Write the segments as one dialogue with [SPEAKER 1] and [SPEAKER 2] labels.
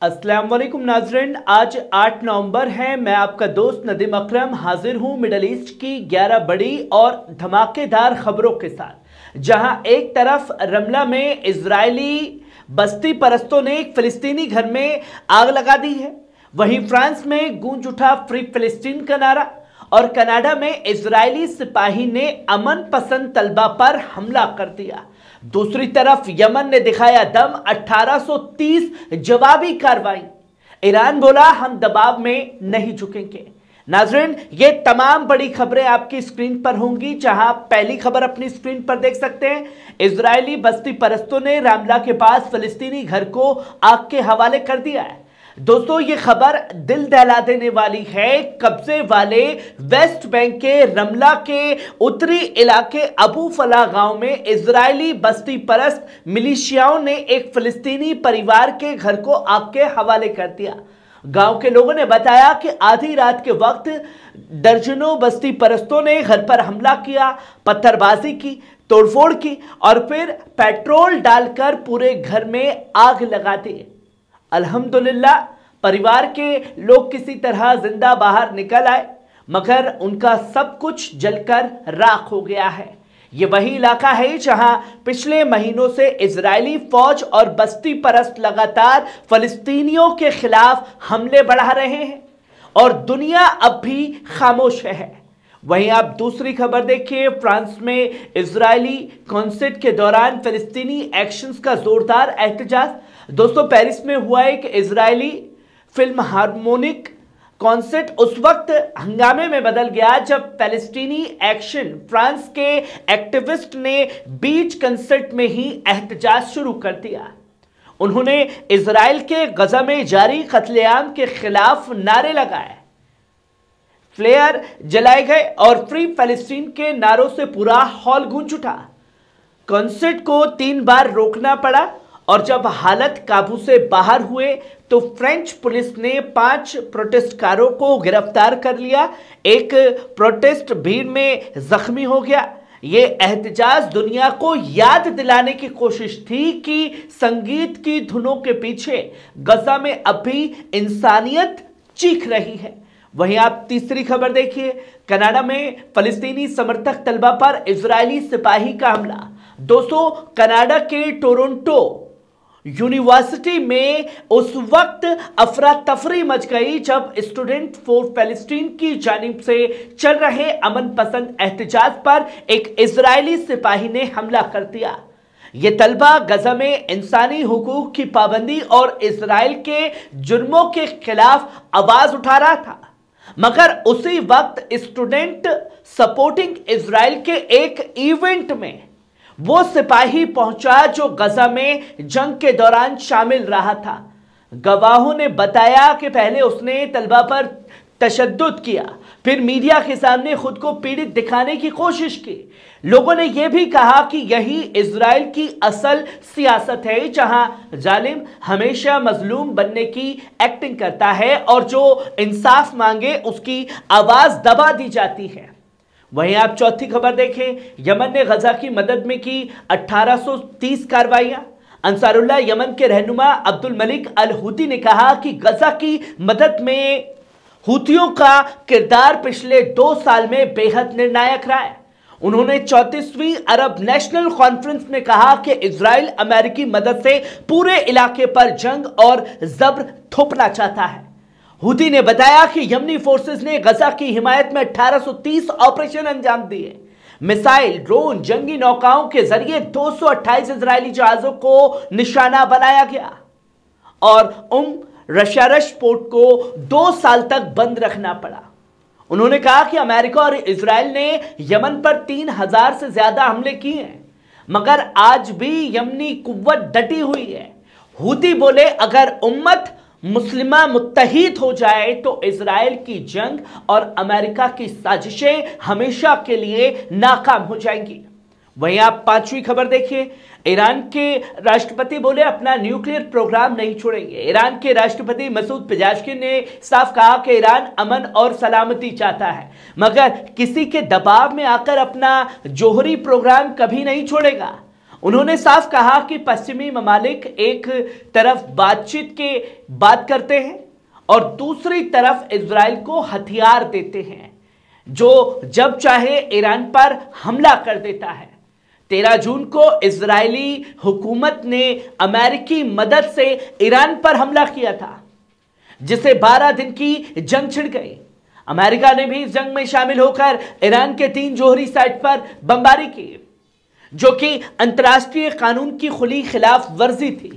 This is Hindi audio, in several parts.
[SPEAKER 1] अस्सलाम वालेकुम नाज़रीन, आज 8 नवंबर है। मैं आपका दोस्त नदीम अकरम हाजिर हूं मिडल ईस्ट की 11 बड़ी और धमाकेदार खबरों के साथ। जहां एक तरफ रमला में इजरायली बस्ती परस्तों ने एक फिलिस्तीनी घर में आग लगा दी है, वहीं फ्रांस में गूंज उठा फ्री फिलिस्तीन का नारा और कनाडा में इजरायली सिपाही ने अमन पसंद तलबा पर हमला कर दिया। दूसरी तरफ यमन ने दिखाया दम, 1830 जवाबी कार्रवाई। ईरान बोला हम दबाव में नहीं झुकेंगे। नाज़रीन, ये तमाम बड़ी खबरें आपकी स्क्रीन पर होंगी। जहां पहली खबर अपनी स्क्रीन पर देख सकते हैं, इजरायली बस्ती परस्तों ने रामला के पास फिलिस्तीनी घर को आग के हवाले कर दिया है। दोस्तों, ये खबर दिल दहला देने वाली है। कब्जे वाले वेस्ट बैंक के रमला के उत्तरी इलाके अबू फला गांव में इजरायली बस्ती परस्त मिलिशियाओं ने एक फिलिस्तीनी परिवार के घर को आग के हवाले कर दिया। गांव के लोगों ने बताया कि आधी रात के वक्त दर्जनों बस्ती परस्तों ने घर पर हमला किया, पत्थरबाजी की, तोड़फोड़ की और फिर पेट्रोल डालकर पूरे घर में आग लगा दी। अल्हम्दुलिल्लाह परिवार के लोग किसी तरह जिंदा बाहर निकल आए, मगर उनका सब कुछ जलकर राख हो गया है। ये वही इलाका है जहां पिछले महीनों से इजरायली फौज और बस्ती परस्त लगातार फलस्तीनियों के खिलाफ हमले बढ़ा रहे हैं और दुनिया अब भी खामोश है। वहीं आप दूसरी खबर देखिए, फ्रांस में इजरायली कॉन्सर्ट के दौरान फिलिस्तीनी एक्शंस का जोरदार एहतजाज। दोस्तों, पेरिस में हुआ एक इजरायली फिल्म हार्मोनिक कॉन्सर्ट उस वक्त हंगामे में बदल गया जब पैलेस्टीनी एक्शन फ्रांस के एक्टिविस्ट ने बीच कंसर्ट में ही एहतजाज शुरू कर दिया। उन्होंने इजराइल के गजा में जारी कत्लेआम के खिलाफ नारे लगाए, फ्लेयर जलाए गए और फ्री पैलेस्टीन के नारों से पूरा हॉल गूंज उठा। कॉन्सर्ट को 3 बार रोकना पड़ा और जब हालत काबू से बाहर हुए तो फ्रेंच पुलिस ने 5 प्रोटेस्टकारों को गिरफ्तार कर लिया। एक प्रोटेस्ट भीड़ में जख्मी हो गया। ये एहतजाज दुनिया को याद दिलाने की कोशिश थी कि संगीत की धुनों के पीछे गजा में अब भी इंसानियत चीख रही है। वहीं आप तीसरी खबर देखिए, कनाडा में फलस्तीनी समर्थक तलबा पर इजरायली सिपाही का हमला। दोस्तों, कनाडा के टोरंटो यूनिवर्सिटी में उस वक्त अफरा तफरी मच गई जब स्टूडेंट फॉर पैलेस्टीन की जानिब से चल रहे अमन पसंद एहतजाज पर एक इजरायली सिपाही ने हमला कर दिया। यह तलबा गजा में इंसानी हुकूक की पाबंदी और इजराइल के जुर्मों के खिलाफ आवाज उठा रहा था, मगर उसी वक्त स्टूडेंट सपोर्टिंग इजराइल के एक इवेंट में वो सिपाही पहुंचा जो गजा में जंग के दौरान शामिल रहा था। गवाहों ने बताया कि पहले उसने तलबा पर तशद्दुद किया, फिर मीडिया के सामने खुद को पीड़ित दिखाने की कोशिश की। लोगों ने यह भी कहा कि यही इजराइल की असल सियासत है, जहां जालिम हमेशा मजलूम बनने की एक्टिंग करता है और जो इंसाफ मांगे उसकी आवाज दबा दी जाती है। वहीं आप चौथी खबर देखें, यमन ने गजा की मदद में की 1830 कार्रवाइयां। अंसारुल्लाह यमन के रहनुमा अब्दुल मलिक अल हूती ने कहा कि गजा की मदद में हूतियों का किरदार पिछले 2 साल में बेहद निर्णायक रहा है। उन्होंने 34वीं अरब नेशनल कॉन्फ्रेंस में कहा कि इजराइल अमेरिकी मदद से पूरे इलाके पर जंग और जबर थोपना चाहता है। हूती ने बताया कि यमनी फोर्सेस ने गजा की हिमायत में 1830 ऑपरेशन अंजाम दिए। मिसाइल, ड्रोन, जंगी नौकाओं के जरिए 228 इजरायली जहाजों को निशाना बनाया गया और रशारश पोर्ट को 2 साल तक बंद रखना पड़ा। उन्होंने कहा कि अमेरिका और इजराइल ने यमन पर 3000 से ज्यादा हमले किए हैं, मगर आज भी यमनी कुव्वत डटी हुई है। हूती बोले, अगर उम्मत मुस्लिमा मुत्तहिद हो जाए तो इजराइल की जंग और अमेरिका की साजिशें हमेशा के लिए नाकाम हो जाएंगी। वहीं आप 5वीं खबर देखिए, ईरान के राष्ट्रपति बोले अपना न्यूक्लियर प्रोग्राम नहीं छोड़ेंगे। ईरान के राष्ट्रपति मसूद पेजेश्किन ने साफ कहा कि ईरान अमन और सलामती चाहता है, मगर किसी के दबाव में आकर अपना जोहरी प्रोग्राम कभी नहीं छोड़ेगा। उन्होंने साफ कहा कि पश्चिमी ममालिक एक तरफ बातचीत के बात करते हैं और दूसरी तरफ इजराइल को हथियार देते हैं, जो जब चाहे ईरान पर हमला कर देता है। 13 जून को इजरायली हुकूमत ने अमेरिकी मदद से ईरान पर हमला किया था, जिसे 12 दिन की जंग छिड़ गई। अमेरिका ने भी इस जंग में शामिल होकर ईरान के 3 जोहरी साइट पर बमबारी की, जो कि अंतर्राष्ट्रीय कानून की खुली खिलाफ वर्जी थी।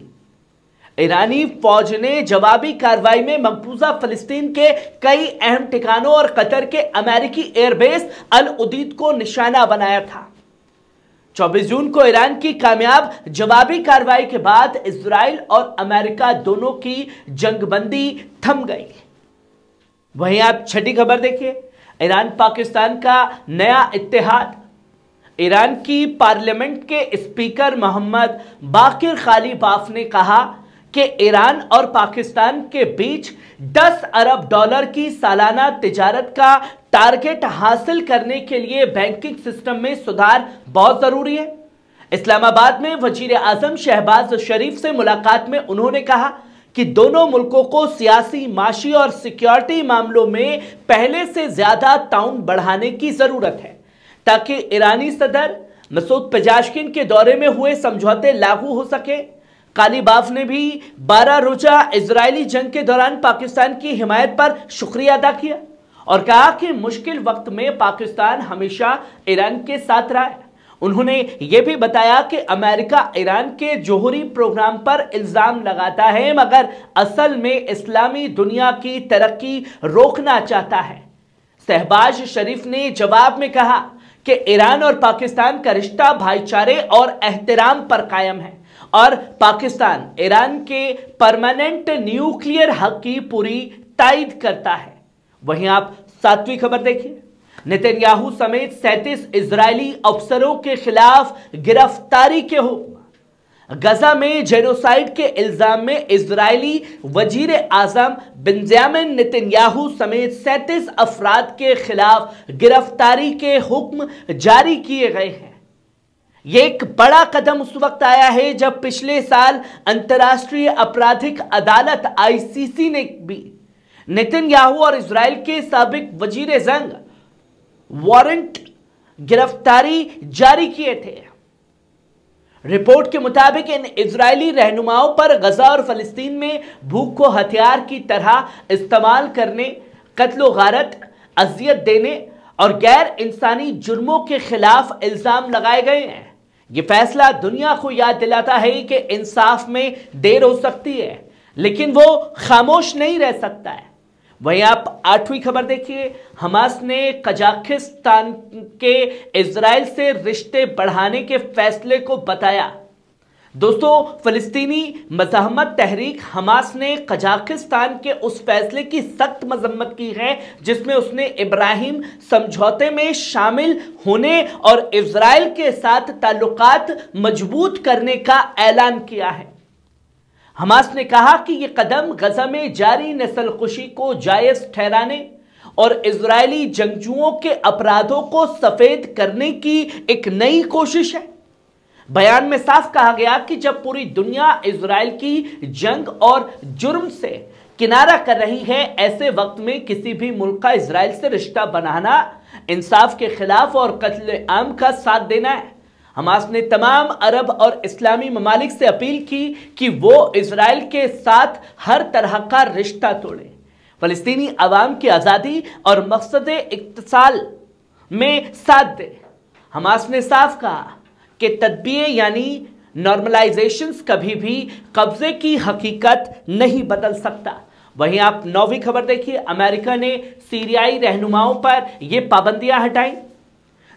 [SPEAKER 1] ईरानी फौज ने जवाबी कार्रवाई में मकबूजा फिलिस्तीन के कई अहम ठिकानों और कतर के अमेरिकी एयरबेस अल उदीद को निशाना बनाया था। 24 जून को ईरान की कामयाब जवाबी कार्रवाई के बाद इजराइल और अमेरिका दोनों की जंगबंदी थम गई। वहीं आप छठी खबर देखिए, ईरान पाकिस्तान का नया इत्तेहाद। ईरान की पार्लियामेंट के स्पीकर मोहम्मद बाकिर खालीबाफ ने कहा कि ईरान और पाकिस्तान के बीच 10 अरब डॉलर की सालाना तिजारत का टारगेट हासिल करने के लिए बैंकिंग सिस्टम में सुधार बहुत जरूरी है। इस्लामाबाद में वजीर आजम शहबाज शरीफ से मुलाकात में उन्होंने कहा कि दोनों मुल्कों को सियासी, माशी और सिक्योरिटी मामलों में पहले से ज्यादा ताउन बढ़ाने की जरूरत है, ताकि ईरानी सदर मसूद पेजाशकिन के दौरे में हुए समझौते लागू हो सके। कालीबाफ ने भी 12 रोजा इजरायली जंग के दौरान पाकिस्तान की हिमायत पर शुक्रिया अदा किया और कहा कि मुश्किल वक्त में पाकिस्तान हमेशा ईरान के साथ रहा है। उन्होंने यह भी बताया कि अमेरिका ईरान के जोहरी प्रोग्राम पर इल्जाम लगाता है, मगर असल में इस्लामी दुनिया की तरक्की रोकना चाहता है। शहबाज शरीफ ने जवाब में कहा कि ईरान और पाकिस्तान का रिश्ता भाईचारे और एहतराम पर कायम है और पाकिस्तान ईरान के परमानेंट न्यूक्लियर हक की पूरी तायद करता है। वहीं आप 7वीं खबर देखिए, नेतन्याहू समेत 37 इजरायली अफसरों के खिलाफ गिरफ्तारी के हुक्म। गजा में जेनोसाइड के इल्जाम में इजरायली वजीर आजम बेंजामिन नेतन्याहू समेत 37 अफराद के खिलाफ गिरफ्तारी के हुक्म जारी किए गए हैं। यह एक बड़ा कदम उस वक्त आया है जब पिछले साल अंतर्राष्ट्रीय आपराधिक अदालत आईसीसी ने भी नेतन्याहू और इजराइल के साबिक वजीर जंग वारंट गिरफ्तारी जारी किए थे। रिपोर्ट के मुताबिक इन इजरायली रहनुमाओं पर गजा और फलस्तीन में भूख को हथियार की तरह इस्तेमाल करने, कत्ल गारत, अजियत देने और गैर इंसानी जुर्मों के खिलाफ इल्जाम लगाए गए हैं। यह फैसला दुनिया को याद दिलाता है कि इंसाफ में देर हो सकती है, लेकिन वो खामोश नहीं रह सकता है। वहीं आप 8वीं खबर देखिए, हमास ने कजाकिस्तान के इजराइल से रिश्ते बढ़ाने के फैसले को बताया। दोस्तों, फिलिस्तीनी मज़ाहमत तहरीक हमास ने कजाकिस्तान के उस फैसले की सख्त मजम्मत की है जिसमें उसने इब्राहिम समझौते में शामिल होने और इजराइल के साथ ताल्लुकात मजबूत करने का ऐलान किया है। हमास ने कहा कि यह कदम गजा में जारी नस्लकुशी को जायज ठहराने और इजरायली जंगजुओं के अपराधों को सफेद करने की एक नई कोशिश है। बयान में साफ कहा गया कि जब पूरी दुनिया इजराइल की जंग और जुर्म से किनारा कर रही है, ऐसे वक्त में किसी भी मुल्क का इजराइल से रिश्ता बनाना इंसाफ के खिलाफ और कत्ल आम का साथ देना है। हमास ने तमाम अरब और इस्लामी ममालिक से अपील की कि वो इजराइल के साथ हर तरह का रिश्ता तोड़े, फलस्तीनी अवाम की आज़ादी और मकसद इक्तिसाल में साथ दे। हमास ने साफ कहा कि तदबीर यानी नॉर्मलाइजेशन कभी भी कब्जे की हकीकत नहीं बदल सकता। वहीं आप 9वीं खबर देखिए, अमेरिका ने सीरियाई रहनुमाओं पर यह पाबंदियां हटाई।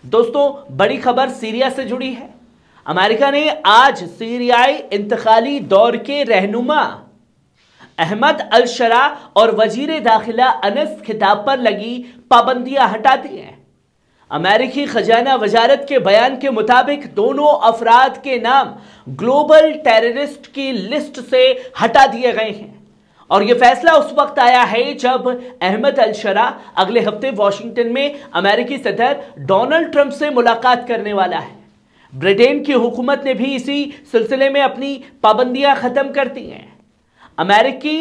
[SPEAKER 1] दोस्तों, बड़ी खबर सीरिया से जुड़ी है। अमेरिका ने आज सीरियाई इंतकाली दौर के रहनुमा अहमद अल शरा और वजीर दाखिला अनस खिताब पर लगी पाबंदियां हटा दी हैं। अमेरिकी खजाना वजारत के बयान के मुताबिक दोनों अफराद के नाम ग्लोबल टेररिस्ट की लिस्ट से हटा दिए गए हैं और यह फैसला उस वक्त आया है जब अहमद अल शरा अगले हफ्ते वॉशिंगटन में अमेरिकी सदर डोनाल्ड ट्रंप से मुलाकात करने वाला है। ब्रिटेन की हुकूमत ने भी इसी सिलसिले में अपनी पाबंदियां खत्म कर दी हैं। अमेरिकी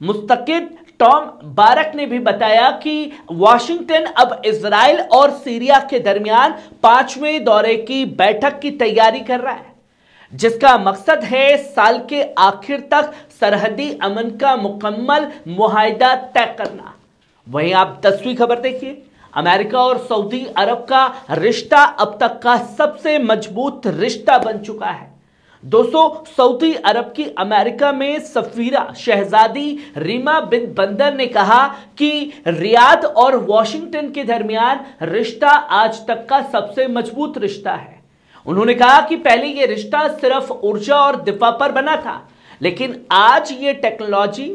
[SPEAKER 1] मुस्तकिद टॉम बारक ने भी बताया कि वाशिंगटन अब इजराइल और सीरिया के दरमियान 5वें दौरे की बैठक की तैयारी कर रहा है, जिसका मकसद है साल के आखिर तक सरहदी अमन का मुकम्मल मुआहिदा तय करना। वहीं आप 10वीं खबर देखिए, अमेरिका और सऊदी अरब का रिश्ता अब तक का सबसे मजबूत रिश्ता बन चुका है। दोस्तों, सऊदी अरब की अमेरिका में सफीरा शहजादी रीमा बिन बंदर ने कहा कि रियाद और वॉशिंगटन के दरमियान रिश्ता आज तक का सबसे मजबूत रिश्ता है। उन्होंने कहा कि पहले यह रिश्ता सिर्फ ऊर्जा और दिफा पर बना था, लेकिन आज ये टेक्नोलॉजी,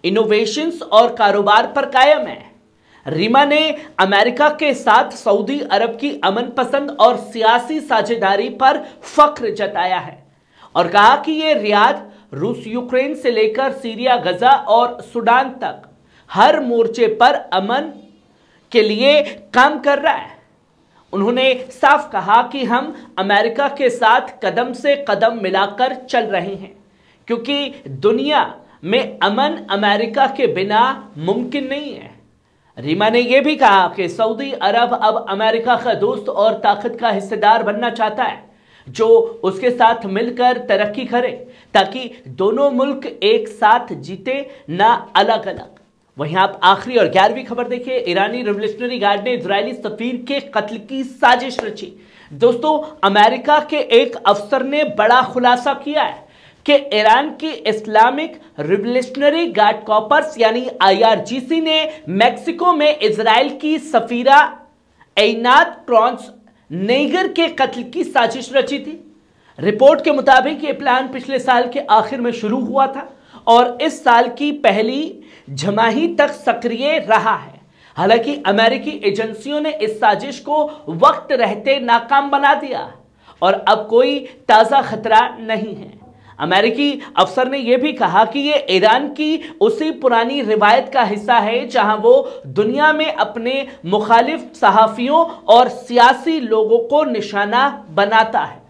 [SPEAKER 1] इनोवेशंस और कारोबार पर कायम है। रीमा ने अमेरिका के साथ सऊदी अरब की अमन पसंद और सियासी साझेदारी पर फख्र जताया है और कहा कि यह रियाद रूस यूक्रेन से लेकर सीरिया, गजा और सूडान तक हर मोर्चे पर अमन के लिए काम कर रहा है। उन्होंने साफ कहा कि हम अमेरिका के साथ कदम से कदम मिलाकर चल रहे हैं, क्योंकि दुनिया में अमन अमेरिका के बिना मुमकिन नहीं है। रीमा ने यह भी कहा कि सऊदी अरब अब अमेरिका का दोस्त और ताकत का हिस्सेदार बनना चाहता है, जो उसके साथ मिलकर तरक्की करे ताकि दोनों मुल्क एक साथ जीते, ना अलग अलग। वहीं आप आखिरी और 11वीं खबर देखिए, ईरानी रिवोल्यूशनरी गार्ड ने इजरायली सफीर के कत्ल की साजिश रची। दोस्तों, अमेरिका के एक अफसर ने बड़ा खुलासा किया है कि ईरान की इस्लामिक रिवोल्यूशनरी गार्ड कॉर्प्स यानी IRGC ने मैक्सिको में इजराइल की सफीरा ऐनात क्रॉन्स नेगर के कत्ल की साजिश रची थी। रिपोर्ट के मुताबिक यह प्लान पिछले साल के आखिर में शुरू हुआ था और इस साल की पहली छमाही तक सक्रिय रहा है। हालांकि अमेरिकी एजेंसियों ने इस साजिश को वक्त रहते नाकाम बना दिया और अब कोई ताजा खतरा नहीं है। अमेरिकी अफसर ने यह भी कहा कि यह ईरान की उसी पुरानी रिवायत का हिस्सा है जहां वो दुनिया में अपने मुखालिफ सहाफियों और सियासी लोगों को निशाना बनाता है।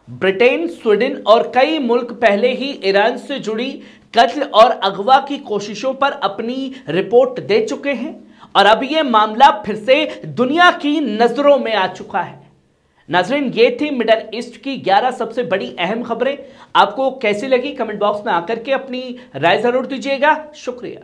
[SPEAKER 1] ब्रिटेन, स्वीडन और कई मुल्क पहले ही ईरान से जुड़ी कत्ल और अगवा की कोशिशों पर अपनी रिपोर्ट दे चुके हैं और अब यह मामला फिर से दुनिया की नजरों में आ चुका है। नाज़रीन, ये थी मिडल ईस्ट की 11 सबसे बड़ी अहम खबरें। आपको कैसी लगी कमेंट बॉक्स में आकर के अपनी राय जरूर दीजिएगा। शुक्रिया।